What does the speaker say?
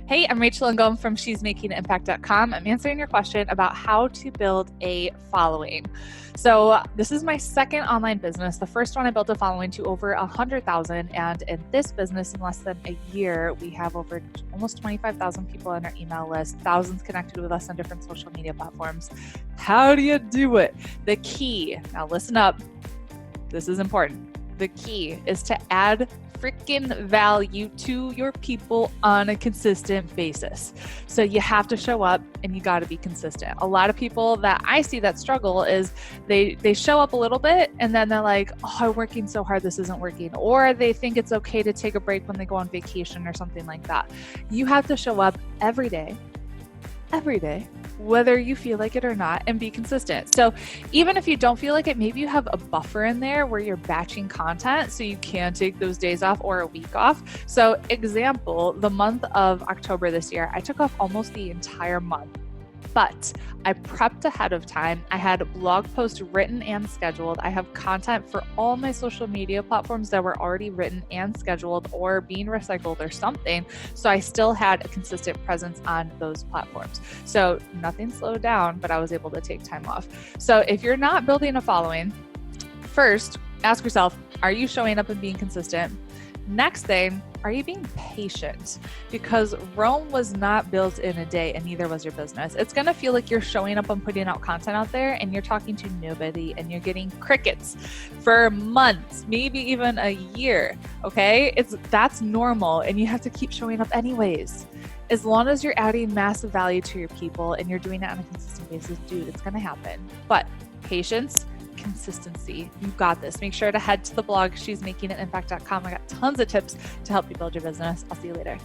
Hey, I'm Rachel Ngom from she'smakingimpact.com. I'm answering your question about how to build a following. So this is my second online business. The first one I built a following to over 100,000. And in this business, in less than a year, we have over almost 25,000 people on our email list, thousands connected with us on different social media platforms. How do you do it? The key, now listen up, this is important. The key is to add freaking value to your people on a consistent basis. So you have to show up and you got to be consistent. A lot of people that I see that struggle is they show up a little bit and then they're like, oh, I'm working so hard, this isn't working. Or they think it's okay to take a break when they go on vacation or something like that. You have to show up every day, whether you feel like it or not, and be consistent. So even if you don't feel like it, maybe you have a buffer in there where you're batching content so you can take those days off or a week off. So example, the month of October this year, I took off almost the entire month. But I prepped ahead of time. I had blog posts written and scheduled. I have content for all my social media platforms that were already written and scheduled or being recycled or something. So I still had a consistent presence on those platforms. So nothing slowed down, but I was able to take time off. So if you're not building a following, first, ask yourself, are you showing up and being consistent? Next thing, are you being patient? Because Rome was not built in a day and neither was your business. It's going to feel like you're showing up and putting out content out there and you're talking to nobody and you're getting crickets for months, maybe even a year. Okay. That's normal and you have to keep showing up anyways. As long as you're adding massive value to your people and you're doing it on a consistent basis, dude, it's going to happen. But patience, consistency. You got this. Make sure to head to the blog, she'smakingimpact.com. I got tons of tips to help you build your business. I'll see you later.